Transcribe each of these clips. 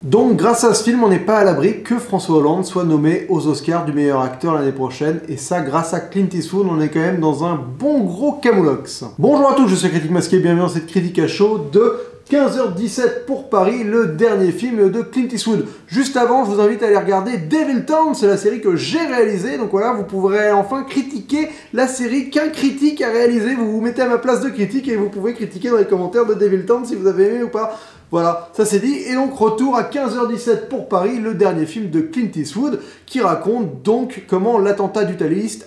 Donc grâce à ce film, on n'est pas à l'abri que François Hollande soit nommé aux Oscars du meilleur acteur l'année prochaine, et ça grâce à Clint Eastwood, on est quand même dans un bon gros camoulox. Bonjour à tous, je suis Critique Masqué, bienvenue dans cette critique à chaud de 15h17 pour Paris, le dernier film de Clint Eastwood. Juste avant, je vous invite à aller regarder Devil Town, c'est la série que j'ai réalisée, donc voilà, vous pourrez enfin critiquer la série qu'un critique a réalisée. Vous vous mettez à ma place de critique et vous pouvez critiquer dans les commentaires de Devil Town si vous avez aimé ou pas. Voilà, ça c'est dit, et donc retour à 15h17 pour Paris, le dernier film de Clint Eastwood, qui raconte donc comment l'attentat du Thalys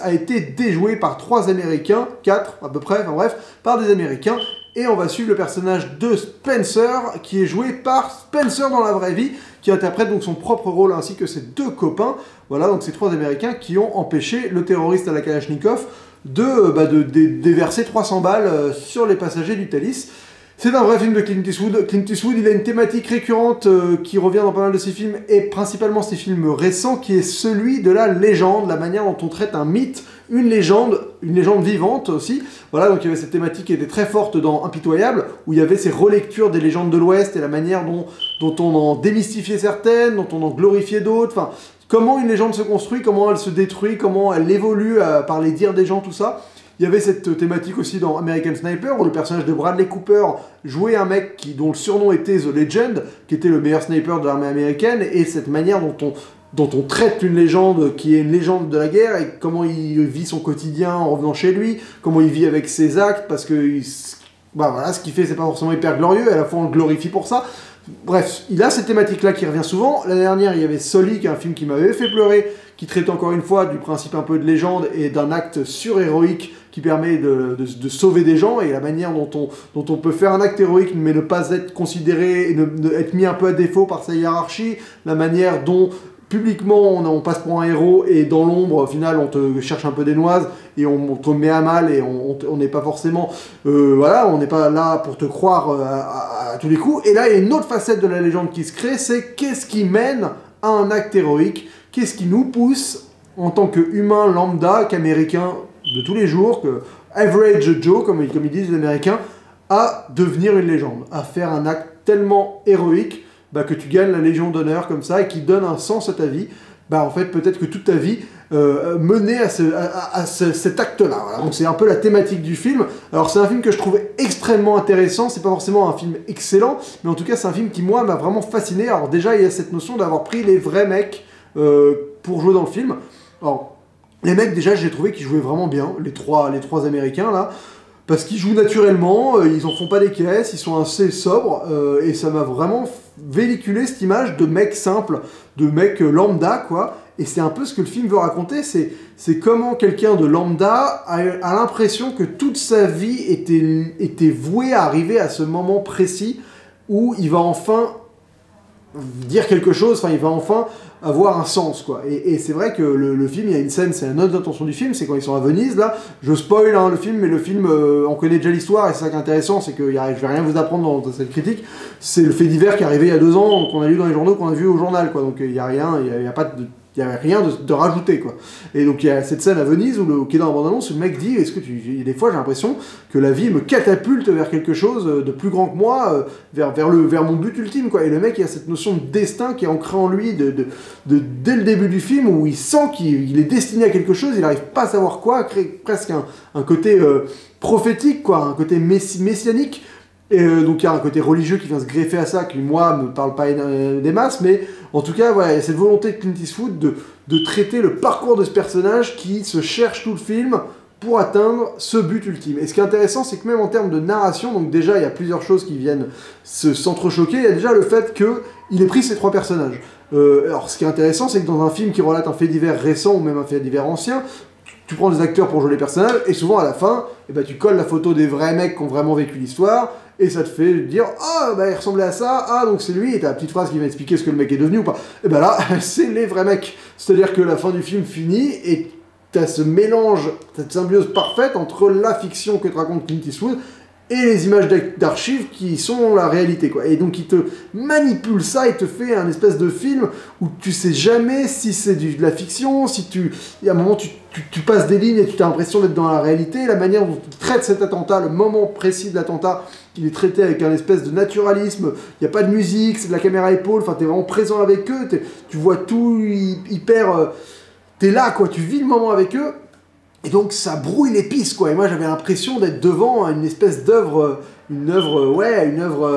a été déjoué par 3 Américains, 4 à peu près, enfin bref, par des Américains, et on va suivre le personnage de Spencer, qui est joué par Spencer dans la vraie vie, qui interprète donc son propre rôle ainsi que ses 2 copains, voilà, donc ces 3 Américains qui ont empêché le terroriste à la Kalachnikov de déverser 300 balles sur les passagers du Thalys. C'est un vrai film de Clint Eastwood. Clint Eastwood, il a une thématique récurrente qui revient dans pas mal de ses films, et principalement ses films récents, qui est celui de la légende, la manière dont on traite un mythe, une légende vivante aussi. Voilà, donc il y avait cette thématique qui était très forte dans Impitoyable, où il y avait ces relectures des légendes de l'Ouest, et la manière dont on en démystifiait certaines, dont on en glorifiait d'autres, enfin, comment une légende se construit, comment elle se détruit, comment elle évolue par les dires des gens, tout ça. Il y avait cette thématique aussi dans American Sniper, où le personnage de Bradley Cooper jouait un mec dont le surnom était The Legend, qui était le meilleur sniper de l'armée américaine, et cette manière dont on traite une légende qui est une légende de la guerre, et comment il vit son quotidien en revenant chez lui, comment il vit avec ses actes, parce que voilà, ce qu'il fait c'est pas forcément hyper glorieux, et à la fois on le glorifie pour ça. Bref, il a cette thématique-là qui revient souvent. L'année dernière, il y avait Sully, qui est un film qui m'avait fait pleurer, qui traite encore une fois du principe un peu de légende et d'un acte surhéroïque qui permet de sauver des gens, et la manière dont on peut faire un acte héroïque mais ne pas être considéré et être mis un peu à défaut par sa hiérarchie, la manière dont publiquement on passe pour un héros et dans l'ombre au final on te cherche un peu des noises et on te met à mal, et on n'est pas forcément voilà, on n'est pas là pour te croire à tous les coups. Et là il y a une autre facette de la légende qui se crée, c'est qu'est-ce qui mène à un acte héroïque, qu'est-ce qui nous pousse en tant qu'humain lambda, qu'américain de tous les jours, que average Joe comme ils disent les Américains, à devenir une légende, à faire un acte tellement héroïque que tu gagnes la Légion d'honneur comme ça, et qui donne un sens à ta vie. En fait, peut-être que toute ta vie menait à cet acte-là. Voilà. Donc c'est un peu la thématique du film. Alors c'est un film que je trouve extrêmement intéressant, c'est pas forcément un film excellent, mais en tout cas c'est un film qui, moi, m'a vraiment fasciné. Alors déjà, il y a cette notion d'avoir pris les vrais mecs pour jouer dans le film. Alors, les mecs, déjà, j'ai trouvé qu'ils jouaient vraiment bien, les trois Américains, là, parce qu'ils jouent naturellement, ils en font pas des caisses, ils sont assez sobres, et ça m'a vraiment véhiculé cette image de mec simple, de mec lambda, quoi. Et c'est un peu ce que le film veut raconter, c'est comment quelqu'un de lambda a l'impression que toute sa vie était vouée à arriver à ce moment précis où il va enfin dire quelque chose, enfin il va enfin avoir un sens, quoi. Et c'est vrai que le film, il y a une scène, c'est la note d'intention du film, c'est quand ils sont à Venise, là, je spoil le film, mais le film, on connaît déjà l'histoire, et c'est ça qui est intéressant, c'est que je vais rien vous apprendre dans cette critique, c'est le fait divers qui est arrivé il y a 2 ans, qu'on a lu dans les journaux, qu'on a vu au journal, quoi. Donc il y a rien, il y a rien de rajouté, quoi. Et donc il y a cette scène à Venise qui est dans la bande-annonce, où le mec dit, des fois j'ai l'impression que la vie me catapulte vers quelque chose de plus grand que moi, vers mon but ultime, quoi. Et le mec, il a cette notion de destin qui est ancrée en lui dès le début du film, où il sent qu'il est destiné à quelque chose, il n'arrive pas à savoir quoi, créer presque un côté prophétique, quoi, un côté messianique. Et donc il y a un côté religieux qui vient se greffer à ça, qui moi me parle pas des masses, mais en tout cas voilà, il y a cette volonté de Clint Eastwood de traiter le parcours de ce personnage qui se cherche tout le film pour atteindre ce but ultime. Et ce qui est intéressant, c'est que même en termes de narration, donc déjà il y a plusieurs choses qui viennent s'entrechoquer. Il y a déjà le fait qu'il ait pris ces 3 personnages. Alors ce qui est intéressant, c'est que dans un film qui relate un fait divers récent ou même un fait divers ancien, tu prends des acteurs pour jouer les personnages, et souvent à la fin, tu colles la photo des vrais mecs qui ont vraiment vécu l'histoire, et ça te fait dire « Ah, il ressemblait à ça, ah, donc c'est lui », et t'as la petite phrase qui va expliquer ce que le mec est devenu ou pas. Et là, c'est les vrais mecs. C'est-à-dire que la fin du film finit, et t'as ce mélange, cette symbiose parfaite entre la fiction que te raconte Clint Eastwood et les images d'archives qui sont la réalité, quoi. Et donc il te manipule ça, il te fait un espèce de film où tu sais jamais si c'est de la fiction, si à un moment tu passes des lignes et tu as l'impression d'être dans la réalité, la manière dont tu traites cet attentat, le moment précis de l'attentat, il est traité avec un espèce de naturalisme, il n'y a pas de musique, c'est de la caméra épaule, enfin t'es vraiment présent avec eux, tu vois tout hyper... t'es là, quoi, tu vis le moment avec eux. Et donc ça brouille les pistes, quoi. Et moi j'avais l'impression d'être devant une espèce d'œuvre,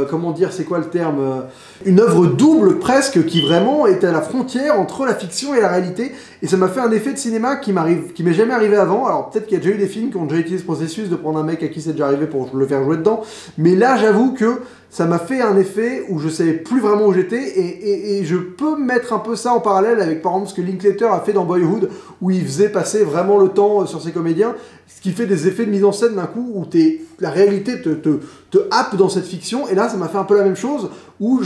comment dire, c'est quoi le terme, une œuvre double presque, qui vraiment est à la frontière entre la fiction et la réalité. Et ça m'a fait un effet de cinéma qui m'est jamais arrivé avant. Alors peut-être qu'il y a déjà eu des films qui ont déjà utilisé ce processus de prendre un mec à qui c'est déjà arrivé pour le faire jouer dedans. Mais là j'avoue que ça m'a fait un effet où je savais plus vraiment où j'étais, et je peux mettre un peu ça en parallèle avec par exemple ce que Linklater a fait dans Boyhood, où il faisait passer vraiment le temps sur ses comédiens, ce qui fait des effets de mise en scène d'un coup où la réalité te happe dans cette fiction. Et là ça m'a fait un peu la même chose, où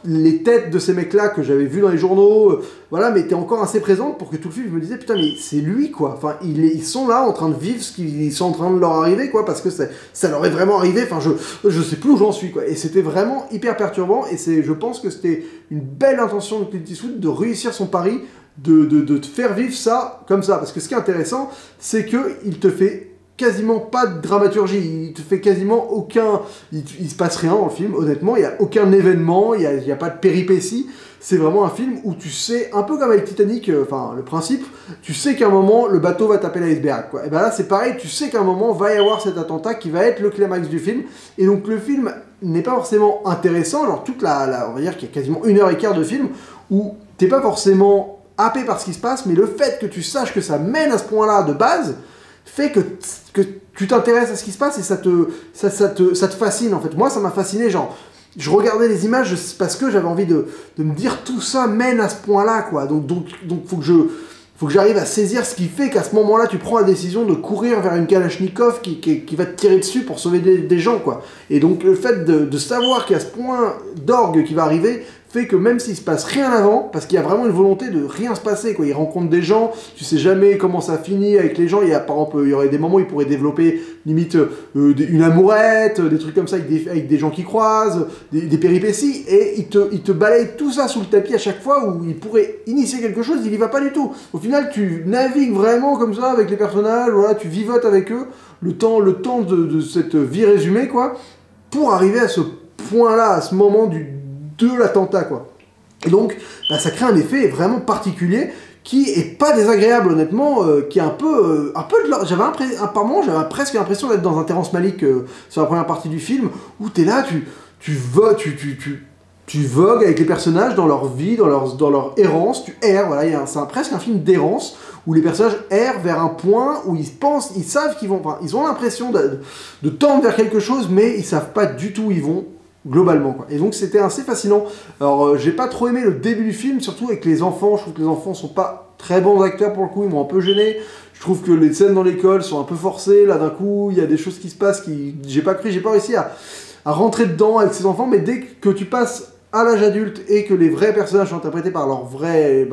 les têtes de ces mecs-là que j'avais vus dans les journaux, voilà, mais étaient encore assez présentes pour que tout le film je me disais putain mais c'est lui, quoi. Enfin ils sont là en train de vivre ce qu'ils sont en train de leur arriver, quoi, parce que ça leur est vraiment arrivé. Enfin je sais plus où j'en suis, quoi. Et c'était vraiment hyper perturbant, et je pense que c'était une belle intention de Clint Eastwood de réussir son pari de te faire vivre ça comme ça. Parce que ce qui est intéressant, c'est qu'il te fait quasiment pas de dramaturgie, il te fait quasiment aucun... Il se passe rien dans le film, honnêtement, il n'y a aucun événement, il n'y a pas de péripéties. C'est vraiment un film où tu sais, un peu comme avec Titanic, enfin le principe, tu sais qu'à un moment le bateau va taper l'iceberg, quoi. Et ben là c'est pareil, tu sais qu'à un moment va y avoir cet attentat qui va être le climax du film, et donc le film n'est pas forcément intéressant. Alors toute on va dire qu'il y a quasiment 1h15 de film où t'es pas forcément happé par ce qui se passe, mais le fait que tu saches que ça mène à ce point-là de base fait que tu t'intéresses à ce qui se passe, et ça te fascine en fait. Moi ça m'a fasciné, genre je regardais les images parce que j'avais envie de me dire tout ça mène à ce point-là, quoi. Donc faut que j'arrive à saisir ce qui fait qu'à ce moment-là tu prends la décision de courir vers une Kalachnikov qui va te tirer dessus pour sauver des gens, quoi. Et donc le fait de savoir qu'il y a ce point d'orgue qui va arriver fait que même s'il se passe rien avant, parce qu'il y a vraiment une volonté de rien se passer, quoi. Il rencontre des gens, tu sais jamais comment ça finit avec les gens. Par exemple, il y aurait des moments où il pourrait développer limite une amourette, des trucs comme ça avec des gens qui croisent, des péripéties, et il te balaye tout ça sous le tapis à chaque fois où il pourrait initier quelque chose, il y va pas du tout. Au final, tu navigues vraiment comme ça avec les personnages, voilà, tu vivotes avec eux le temps de cette vie résumée, quoi, pour arriver à ce point-là, à ce moment de l'attentat, quoi. Et donc, bah, ça crée un effet vraiment particulier qui est pas désagréable, honnêtement, qui est un peu de par moment, j'avais presque l'impression d'être dans un Terrence Malick sur la première partie du film, où t'es là, tu vogues avec les personnages dans leur vie, dans leur errance, tu erres, voilà, c'est presque un film d'errance, où les personnages errent vers un point où ils savent qu'ils vont, enfin, ils ont l'impression de tendre vers quelque chose, mais ils savent pas du tout où ils vont, globalement, quoi. Et donc c'était assez fascinant. Alors j'ai pas trop aimé le début du film, surtout avec les enfants. Je trouve que les enfants sont pas très bons acteurs pour le coup, ils m'ont un peu gêné. Je trouve que les scènes dans l'école sont un peu forcées, là d'un coup il y a des choses qui se passent qui j'ai pas réussi à rentrer dedans avec ces enfants. Mais dès que tu passes à l'âge adulte et que les vrais personnages sont interprétés par leur vrai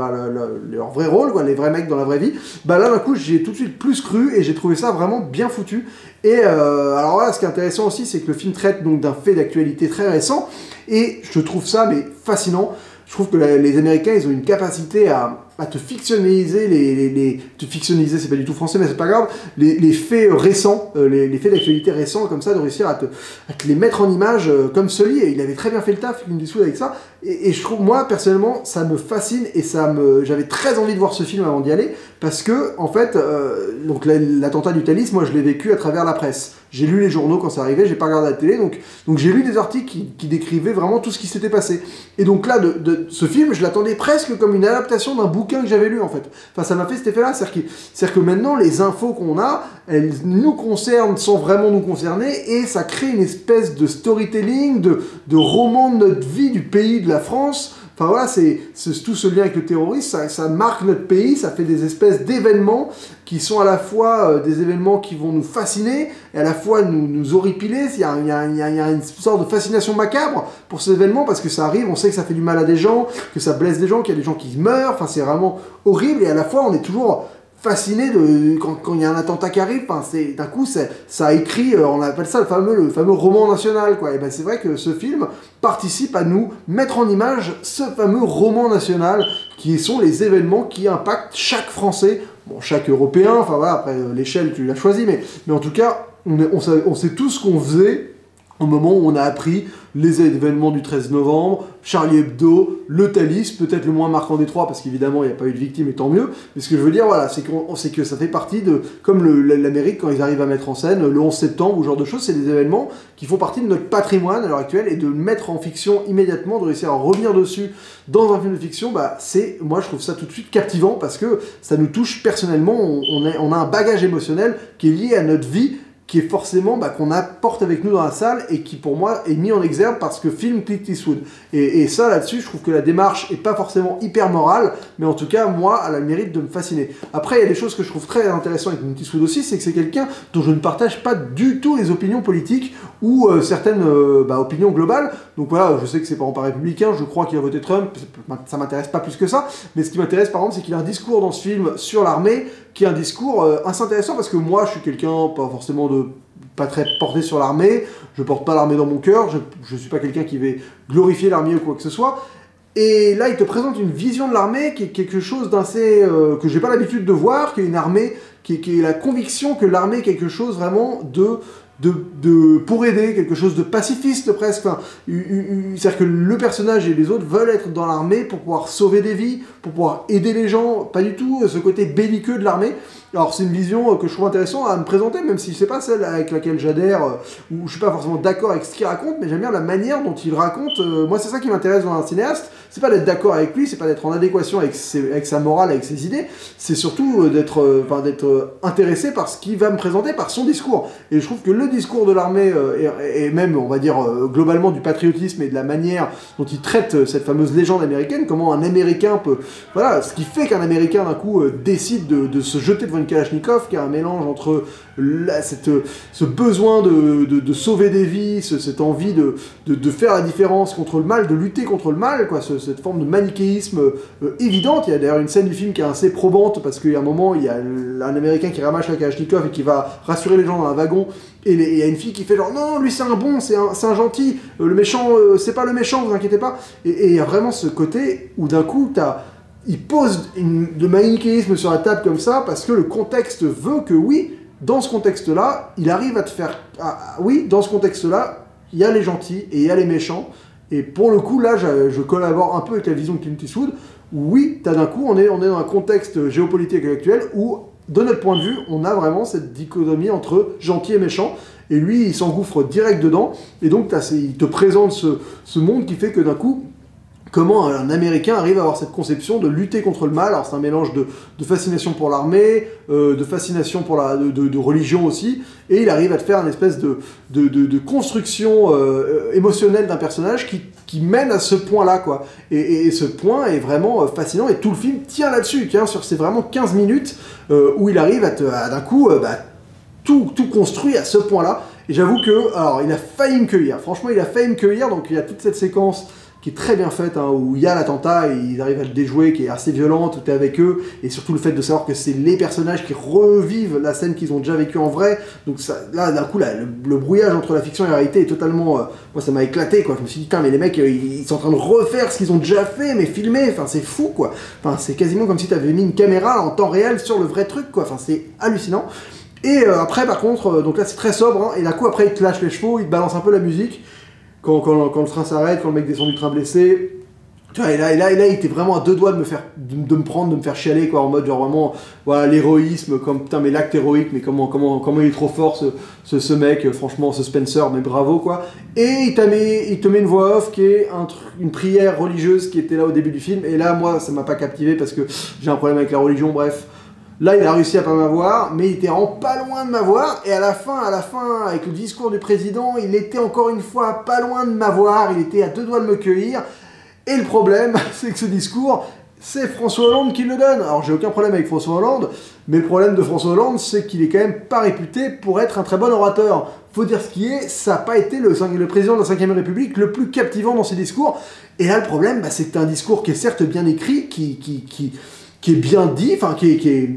rôle, quoi, les vrais mecs dans la vraie vie, bah là d'un coup j'ai tout de suite plus cru, et j'ai trouvé ça vraiment bien foutu. Et alors là, ce qui est intéressant aussi, c'est que le film traite donc d'un fait d'actualité très récent, et je trouve ça mais fascinant. Je trouve que les Américains, ils ont une capacité à te fictionnaliser te fictionnaliser, c'est pas du tout français, mais c'est pas grave, les faits récents, les faits d'actualité récents, comme ça, de réussir à te les mettre en image comme Sully, et il avait très bien fait le taf, Clint Eastwood, avec ça, et je trouve, moi, personnellement, ça me fascine, et j'avais très envie de voir ce film avant d'y aller, parce que, en fait, donc l'attentat du Thalys, moi, je l'ai vécu à travers la presse. J'ai lu les journaux quand c'est arrivé, j'ai pas regardé la télé, donc j'ai lu des articles qui décrivaient vraiment tout ce qui s'était passé. Et donc là, de ce film, je l'attendais presque comme une adaptation d'un bouquin que j'avais lu, en fait. Enfin, ça m'a fait cet effet-là, c'est-à-dire que maintenant, les infos qu'on a, elles nous concernent sans vraiment nous concerner, et ça crée une espèce de storytelling, de roman de notre vie, du pays, de la France. Enfin voilà, c'est tout ce lien avec le terrorisme, ça marque notre pays, ça fait des espèces d'événements qui sont à la fois des événements qui vont nous fasciner, et à la fois nous horripiler. Il y a une sorte de fascination macabre pour ces événements, parce que ça arrive, on sait que ça fait du mal à des gens, que ça blesse des gens, qu'il y a des gens qui meurent, enfin c'est vraiment horrible, et à la fois on est toujours fasciné de quand il y a un attentat qui arrive. Enfin, d'un coup, ça a écrit, on appelle ça le fameux roman national, quoi. Et ben c'est vrai que ce film participe à nous mettre en image ce fameux roman national qui sont les événements qui impactent chaque Français, bon, chaque Européen. Enfin voilà, après l'échelle tu l'as choisi, mais en tout cas, on sait tout ce qu'on faisait au moment où on a appris les événements du 13 novembre, Charlie Hebdo, le Thalys, peut-être le moins marquant des trois, parce qu'évidemment il n'y a pas eu de victimes, et tant mieux. Mais ce que je veux dire, voilà, c'est que ça fait partie de, comme l'Amérique, quand ils arrivent à mettre en scène le 11 septembre, ou ce genre de choses, c'est des événements qui font partie de notre patrimoine à l'heure actuelle, et de le mettre en fiction immédiatement, de réussir à revenir dessus dans un film de fiction, bah moi je trouve ça tout de suite captivant, parce que ça nous touche personnellement, on a un bagage émotionnel qui est lié à notre vie, qui est forcément qu'on apporte avec nous dans la salle et qui pour moi est mis en exergue parce que film Clint Eastwood. Et ça là-dessus, je trouve que la démarche est pas forcément hyper morale, mais en tout cas moi elle a le mérite de me fasciner. Après il y a des choses que je trouve très intéressantes avec Clint Eastwood aussi, c'est que c'est quelqu'un dont je ne partage pas du tout les opinions politiques ou certaines opinions globales. Donc voilà, je sais que c'est pas républicain, je crois qu'il a voté Trump, ça m'intéresse pas plus que ça, mais ce qui m'intéresse par exemple c'est qu'il a un discours dans ce film sur l'armée qui est un discours assez intéressant, parce que moi je suis quelqu'un pas très porté sur l'armée, je porte pas l'armée dans mon cœur, je suis pas quelqu'un qui va glorifier l'armée ou quoi que ce soit, et là il te présente une vision de l'armée qui est quelque chose d'assez que j'ai pas l'habitude de voir, qui est une armée qui est la conviction que l'armée est quelque chose vraiment pour aider, quelque chose de pacifiste presque. Enfin, c'est-à-dire que le personnage et les autres veulent être dans l'armée pour pouvoir sauver des vies, pour pouvoir aider les gens, pas du tout ce côté belliqueux de l'armée. Alors c'est une vision que je trouve intéressante à me présenter, même si c'est pas celle avec laquelle j'adhère, ou je suis pas forcément d'accord avec ce qu'il raconte, mais j'aime bien la manière dont il raconte. Moi c'est ça qui m'intéresse dans un cinéaste, c'est pas d'être d'accord avec lui, c'est pas d'être en adéquation avec sa morale, avec ses idées, c'est surtout d'être intéressé par ce qu'il va me présenter, par son discours. Et je trouve que le discours de l'armée, et même on va dire globalement du patriotisme et de la manière dont il traite cette fameuse légende américaine, comment un Américain peut... Voilà, ce qui fait qu'un Américain d'un coup décide de se jeter devant une Kalachnikov, qui est un mélange entre ce besoin de sauver des vies, cette envie de faire la différence contre le mal, de lutter contre le mal, quoi, cette forme de manichéisme évidente. Il y a d'ailleurs une scène du film qui est assez probante, parce qu'il y a un moment, il y a un Américain qui ramasse la Kalachnikov et qui va rassurer les gens dans un wagon, et il y a une fille qui fait genre non, lui c'est un bon, c'est un gentil, le méchant, c'est pas le méchant, vous inquiétez pas. Et il y a vraiment ce côté où d'un coup il pose de manichéisme sur la table comme ça, parce que le contexte veut que oui, dans ce contexte-là, il arrive à te faire... oui, dans ce contexte-là, il y a les gentils et il y a les méchants. Et pour le coup, là, je collabore un peu avec la vision de Clint Eastwood, où oui, d'un coup, on est dans un contexte géopolitique actuel où, de notre point de vue, on a vraiment cette dichotomie entre gentil et méchant. Et lui, il s'engouffre direct dedans. Et donc, il te présente ce monde qui fait que d'un coup... Comment un Américain arrive à avoir cette conception de lutter contre le mal. Alors c'est un mélange de fascination pour l'armée, de fascination pour de religion aussi, et il arrive à te faire une espèce de construction émotionnelle d'un personnage qui mène à ce point-là, quoi. Et ce point est vraiment fascinant, et tout le film tient là-dessus, sur ces vraiment 15 minutes où il arrive à d'un coup tout construit à ce point-là. Et j'avoue que, alors il a failli me cueillir, franchement il a failli me cueillir, donc il y a toute cette séquence qui est très bien faite, où il y a l'attentat et ils arrivent à le déjouer, qui est assez violente, tout est avec eux, et surtout le fait de savoir que c'est les personnages qui revivent la scène qu'ils ont déjà vécue en vrai. Donc ça, là, d'un coup, le brouillage entre la fiction et la réalité est totalement... moi, ça m'a éclaté, quoi. Je me suis dit, putain, mais les mecs, ils sont en train de refaire ce qu'ils ont déjà fait, mais filmé, enfin, c'est fou, quoi. Enfin, c'est quasiment comme si tu avais mis une caméra en temps réel sur le vrai truc, quoi. Enfin, c'est hallucinant. Et après, par contre, donc là, c'est très sobre, et d'un coup, après, il te lâche les chevaux, il te balance un peu la musique. Quand le train s'arrête, quand le mec descend du train blessé, tu vois, et là, il était vraiment à deux doigts de me faire chialer, quoi, en mode genre vraiment, voilà, l'héroïsme, comme putain, mais l'acte héroïque, mais comment il est trop fort, ce mec, franchement, ce Spencer, mais bravo, quoi. Et il te met une voix off qui est une prière religieuse qui était là au début du film, et là, moi, ça m'a pas captivé parce que j'ai un problème avec la religion, bref. Là, il a réussi à pas m'avoir, mais il était vraiment pas loin de m'avoir, et à la fin, avec le discours du président, il était encore une fois pas loin de m'avoir, il était à deux doigts de me cueillir, et le problème, c'est que ce discours, c'est François Hollande qui le donne. Alors, j'ai aucun problème avec François Hollande, mais le problème de François Hollande, c'est qu'il est quand même pas réputé pour être un très bon orateur. Faut dire ce qui est, ça n'a pas été le président de la 5ème République le plus captivant dans ses discours, et là, le problème, c'est que t'as un discours qui est certes bien écrit, qui qui est bien dit, enfin qui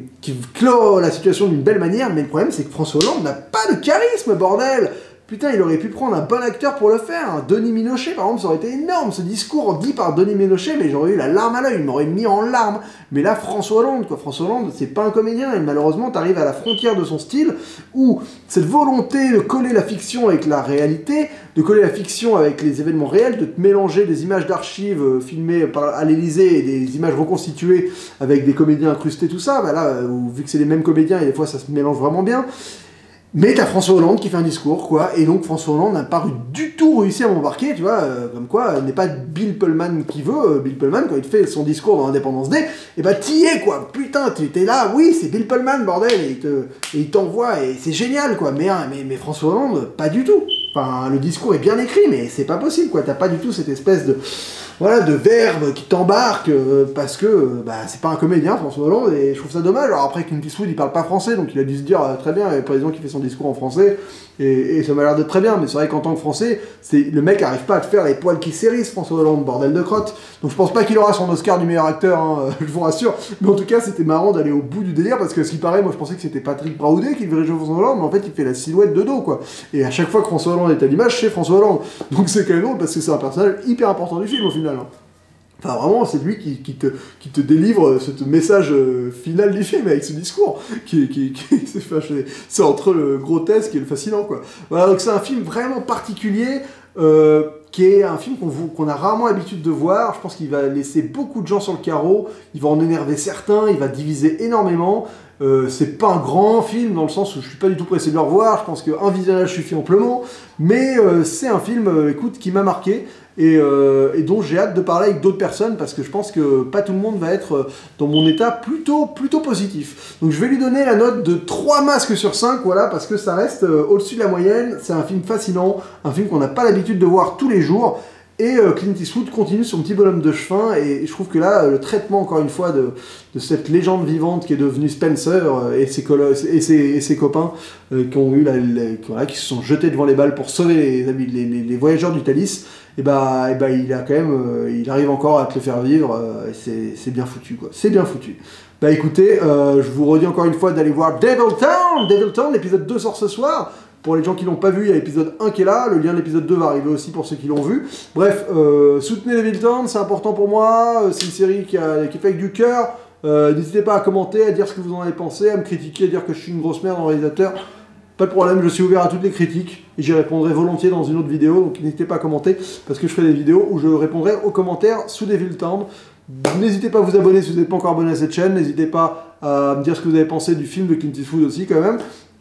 clôt la situation d'une belle manière, mais le problème c'est que François Hollande n'a pas de charisme, bordel. Putain, il aurait pu prendre un bon acteur pour le faire. Denis Ménochet, par exemple, ça aurait été énorme. Ce discours dit par Denis Ménochet, mais j'aurais eu la larme à l'œil, il m'aurait mis en larmes. Mais là, François Hollande, quoi. François Hollande, c'est pas un comédien. Et malheureusement, t'arrives à la frontière de son style, où cette volonté de coller la fiction avec la réalité, de coller la fiction avec les événements réels, de te mélanger des images d'archives filmées à l'Élysée et des images reconstituées avec des comédiens incrustés, tout ça, bah là, vu que c'est les mêmes comédiens, et des fois ça se mélange vraiment bien. Mais t'as François Hollande qui fait un discours, quoi, et donc François Hollande n'a pas du tout réussi à m'embarquer, tu vois, comme quoi, n'est pas Bill Pullman qui veut, Bill Pullman, quand il fait son discours dans Independence Day, et bah t'y es, quoi, putain, t'es là, oui, c'est Bill Pullman, bordel, et il t'envoie, et c'est génial, quoi, mais François Hollande, pas du tout. Enfin, le discours est bien écrit, mais c'est pas possible, quoi, t'as pas du tout cette espèce de... Voilà, de verbe qui t'embarque, parce que c'est pas un comédien, François Hollande, et je trouve ça dommage. Alors après, Clint Eastwood, il parle pas français, donc il a dû se dire, très bien, il y a le président qui fait son discours en français, et ça m'a l'air d'être très bien, mais c'est vrai qu'en tant que Français, le mec arrive pas à te faire les poils qui s'hérissent, François Hollande, bordel de crotte. Donc je pense pas qu'il aura son Oscar du meilleur acteur, hein, je vous rassure, mais en tout cas, c'était marrant d'aller au bout du délire, parce que ce qui paraît, moi je pensais que c'était Patrick Braoudet qui dirigeait François Hollande, mais en fait, il fait la silhouette de dos, quoi. Et à chaque fois que François Hollande est à l'image, c'est François Hollande. Donc c'est quand même drôle, parce que c'est un personnage hyper important du film, au final, hein. Enfin, vraiment, c'est lui qui te délivre ce message final du film avec ce discours. C'est entre le grotesque et le fascinant, quoi. Voilà, donc c'est un film vraiment particulier, qui est un film qu'on a rarement l'habitude de voir. Je pense qu'il va laisser beaucoup de gens sur le carreau, il va en énerver certains, il va diviser énormément. C'est pas un grand film dans le sens où je suis pas du tout pressé de le revoir, je pense qu'un visionnage suffit amplement, mais c'est un film, écoute, qui m'a marqué. Et dont j'ai hâte de parler avec d'autres personnes parce que je pense que pas tout le monde va être dans mon état plutôt positif. Donc je vais lui donner la note de 3 masques sur 5, voilà, parce que ça reste au-dessus de la moyenne. C'est un film fascinant, un film qu'on n'a pas l'habitude de voir tous les jours. Et Clint Eastwood continue son petit bonhomme de chemin, et je trouve que là, le traitement, encore une fois, de cette légende vivante qui est devenue Spencer et ses copains qui se sont jetés devant les balles pour sauver les voyageurs du Thalys, et il a quand même, il arrive encore à te le faire vivre, c'est bien foutu, quoi. C'est bien foutu. Bah écoutez, je vous redis encore une fois d'aller voir Devil Town, l'épisode 2 sort ce soir. Pour les gens qui l'ont pas vu, il y a l'épisode 1 qui est là, le lien de l'épisode 2 va arriver aussi pour ceux qui l'ont vu. Bref, soutenez Devil Town, c'est important pour moi, c'est une série qui est faite avec du cœur. N'hésitez pas à commenter, à dire ce que vous en avez pensé, à me critiquer, à dire que je suis une grosse merde en réalisateur. Pas de problème, je suis ouvert à toutes les critiques, et j'y répondrai volontiers dans une autre vidéo, donc n'hésitez pas à commenter, parce que je ferai des vidéos où je répondrai aux commentaires sous Devil Town. N'hésitez pas à vous abonner si vous n'êtes pas encore abonné à cette chaîne, n'hésitez pas à me dire ce que vous avez pensé du film de Clint Eastwood aussi quand même.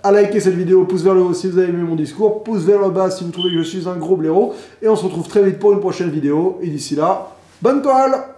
À liker cette vidéo, pouce vers le haut si vous avez aimé mon discours, pouce vers le bas si vous trouvez que je suis un gros blaireau, et on se retrouve très vite pour une prochaine vidéo, et d'ici là, bonne toile!